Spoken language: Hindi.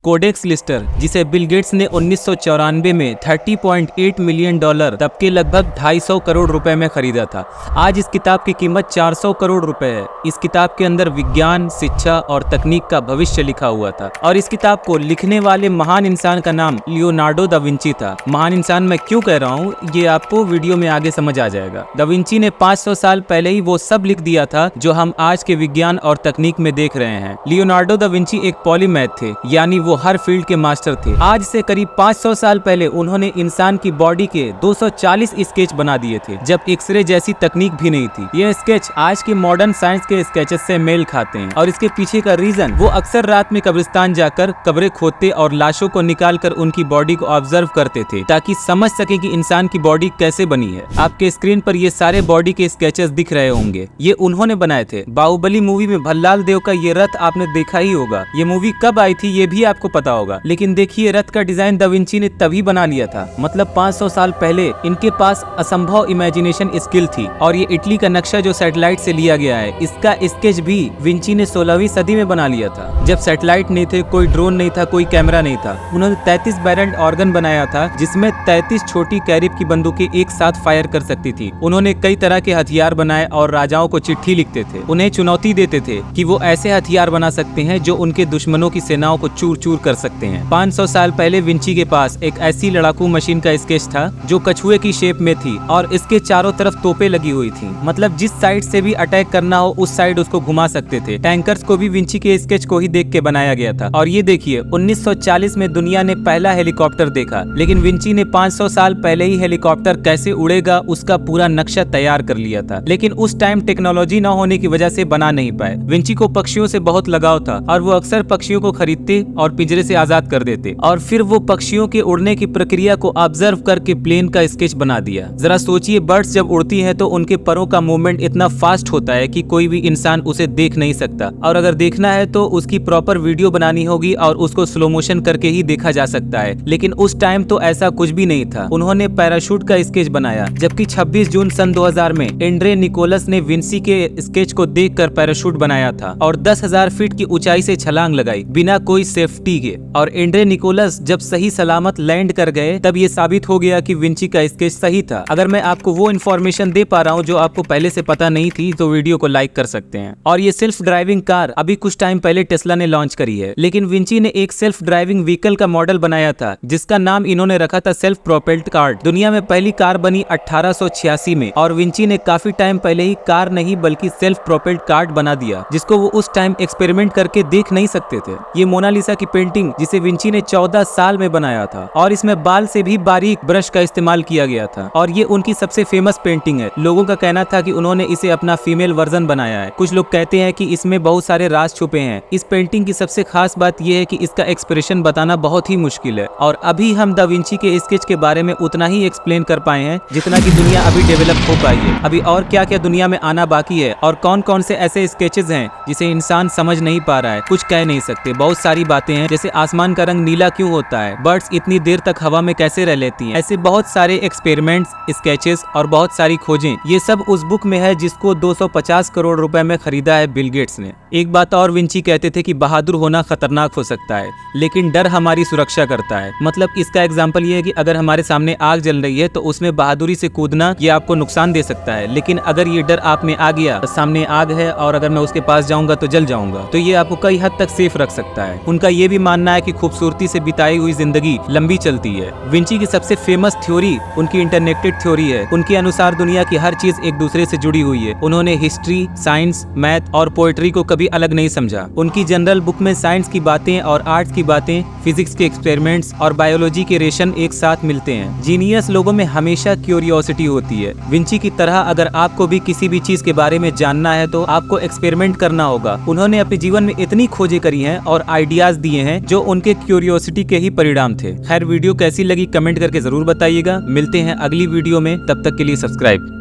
कोडेक्स लिस्टर, जिसे बिल गेट्स ने 1994 में $30.8 मिलियन तब के लगभग 250 करोड़ रुपए में खरीदा था। आज इस किताब की कीमत 400 करोड़ रुपए है। इस किताब के अंदर विज्ञान, शिक्षा और तकनीक का भविष्य लिखा हुआ था और इस किताब को लिखने वाले महान इंसान का नाम लियोनार्डो दा विंची था। महान इंसान मैं क्यों कह रहा हूँ, ये आपको वीडियो में आगे समझ आ जाएगा। दा विंची ने 500 साल पहले ही वो सब लिख दिया था जो हम आज के विज्ञान और तकनीक में देख रहे हैं। लियोनार्डो दा विंची एक पॉलीमैथ थे, यानी वो हर फील्ड के मास्टर थे। आज से करीब 500 साल पहले उन्होंने इंसान की बॉडी के 240 स्केच बना दिए थे, जब एक्सरे जैसी तकनीक भी नहीं थी। ये स्केच आज के मॉडर्न साइंस के स्केचेस से मेल खाते हैं और इसके पीछे का रीजन, वो अक्सर रात में कब्रिस्तान जाकर कब्रें खोदते और लाशों को निकालकर उनकी बॉडी को ऑब्जर्व करते थे ताकि समझ सके कि इंसान की बॉडी कैसे बनी है। आपके स्क्रीन पर ये सारे बॉडी के स्केचेस दिख रहे होंगे, ये उन्होंने बनाए थे। बाहुबली मूवी में भल्लाल देव का ये रथ आपने देखा ही होगा। ये मूवी कब आई थी ये भी आपको पता होगा, लेकिन देखिए रथ का डिजाइन दा विंची ने तभी बना लिया था। मतलब 500 साल पहले इनके पास असंभव इमेजिनेशन स्किल थी। और ये इटली का नक्शा जो सैटेलाइट से लिया गया है, इसका स्केच भी विंची ने 16वीं सदी में बना लिया था, जब सैटेलाइट नहीं थे, कोई ड्रोन नहीं था, कोई कैमरा नहीं था। उन्होंने 33 बैरल ऑर्गन बनाया था, जिसमें 33 छोटी कैरिब की बंदूकें एक साथ फायर कर सकती थी। उन्होंने कई तरह के हथियार बनाए और राजाओं को चिट्ठी लिखते थे, उन्हें चुनौती देते थे कि वो ऐसे हथियार बना सकते हैं जो उनके दुश्मनों की सेनाओं को चूर चूर कर सकते हैं। 500 साल पहले विंची के पास एक ऐसी लड़ाकू मशीन का स्केच था जो कछुए की शेप में थी और इसके चारों तरफ तोपें लगी हुई थी। मतलब जिस साइड से भी अटैक करना हो उस साइड उसको घुमा सकते थे। टैंकर्स को भी विंची के स्केच को ही देख के बनाया गया था। और ये देखिए 1940 में दुनिया ने पहला हेलीकॉप्टर देखा, लेकिन विंची ने 500 साल पहले ही हेलीकॉप्टर कैसे उड़ेगा उसका पूरा नक्शा तैयार कर लिया था। लेकिन उस टाइम टेक्नोलॉजी न होने की वजह से बना नहीं पाए। विंची को पक्षियों से बहुत लगाव था और वो अक्सर पक्षियों को खरीदते और पिंजरे से आजाद कर देते और फिर वो पक्षियों के उड़ने की प्रक्रिया को ऑब्जर्व करके प्लेन का स्केच बना दिया। जरा सोचिए, बर्ड्स जब उड़ती हैं तो उनके परों का मूवमेंट इतना फास्ट होता है कि कोई भी इंसान उसे देख नहीं सकता, और अगर देखना है तो उसकी प्रॉपर वीडियो बनानी होगी और उसको स्लो मोशन करके ही देखा जा सकता है। लेकिन उस टाइम तो ऐसा कुछ भी नहीं था। उन्होंने पैराशूट का स्केच बनाया, जबकि 26 जून सन 2000 में एंड्रे निकोलस ने विंची के स्केच को देखकर पैराशूट बनाया था और 10,000 फीट की ऊंचाई से छलांग लगाई बिना कोई सेफ्टी के। और एंड्रे निकोलस जब सही सलामत लैंड कर गए तब ये साबित हो गया कि विंची का स्केच सही था। अगर मैं आपको वो इन्फॉर्मेशन दे पा रहा हूँ जो आपको पहले से पता नहीं थी तो वीडियो को लाइक कर सकते हैं। और ये सेल्फ ड्राइविंग कार अभी कुछ टाइम पहले टेस्ला ने लॉन्च करी है, लेकिन विंची ने एक सेल्फ ड्राइविंग व्हीकल का मॉडल बनाया था जिसका नाम इन्होंने रखा था सेल्फ प्रोपेल्ड कार। दुनिया में पहली कार बनी 1886 में और विंची ने काफी टाइम पहले ही कार नहीं बल्कि सेल्फ प्रोपेल्ड कार बना दिया, जिसको वो उस टाइम एक्सपेरिमेंट करके देख नहीं सकते थे। ये मोनालिसा की पेंटिंग जिसे विंची ने 14 साल में बनाया था और इसमें बाल से भी बारीक ब्रश का इस्तेमाल किया गया था और ये उनकी सबसे फेमस पेंटिंग है। लोगों का कहना था कि उन्होंने इसे अपना फीमेल वर्जन बनाया है। कुछ लोग कहते हैं कि इसमें बहुत सारे राज छुपे हैं। इस पेंटिंग की सबसे खास बात यह है कि इसका एक्सप्रेशन बताना बहुत ही मुश्किल है और अभी हम दा विंची के स्केच के बारे में उतना ही एक्सप्लेन कर पाए हैं जितना कि दुनिया अभी डेवलप हो पाई है। अभी और क्या क्या दुनिया में आना बाकी है और कौन कौन से ऐसे स्केचेस हैं जिसे इंसान समझ नहीं पा रहा है, कुछ कह नहीं सकते। बहुत सारी बातें हैं, जैसे आसमान का रंग नीला क्यों होता है, बर्ड्स इतनी देर तक हवा में कैसे रह लेती हैं। ऐसे बहुत सारे एक्सपेरिमेंट्स, स्केचेस और बहुत सारी खोजें, ये सब उस बुक में है जिसको 250 करोड़ रुपए में खरीदा है बिल गेट्स ने। एक बात और विंची कहते थे कि बहादुर होना खतरनाक हो सकता है, लेकिन डर हमारी सुरक्षा करता है। मतलब इसका एग्जाम्पल ये है कि अगर हमारे सामने आग जल रही है तो उसमें बहादुरी से कूदना ये आपको नुकसान दे सकता है, लेकिन अगर ये डर आप में आ गया, सामने आग है और अगर मैं उसके पास जाऊंगा तो जल जाऊंगा, तो ये आपको कई हद तक सेफ रख सकता है। उनका ये भी मानना है कि खूबसूरती से बिताई हुई जिंदगी लंबी चलती है। विंची की सबसे फेमस थ्योरी उनकी इंटरनेटेड थ्योरी है। उनके अनुसार दुनिया की हर चीज एक दूसरे से जुड़ी हुई है। उन्होंने हिस्ट्री, साइंस, मैथ और पोएट्री को कभी अलग नहीं समझा। उनकी जनरल बुक में साइंस की बातें और आर्ट्स की बातें, फिजिक्स के एक्सपेरिमेंट्स और बायोलॉजी के रेशन एक साथ मिलते हैं। जीनियस लोगों में हमेशा क्यूरियोसिटी होती है। विंची की तरह अगर आपको भी किसी भी चीज के बारे में जानना है तो आपको एक्सपेरिमेंट करना होगा। उन्होंने अपने जीवन में इतनी खोजें करी हैं और आइडियाज दिए हैं जो उनके क्यूरियोसिटी के ही परिणाम थे। खैर, वीडियो कैसी लगी कमेंट करके जरूर बताइएगा। मिलते हैं अगली वीडियो में, तब तक के लिए सब्सक्राइब।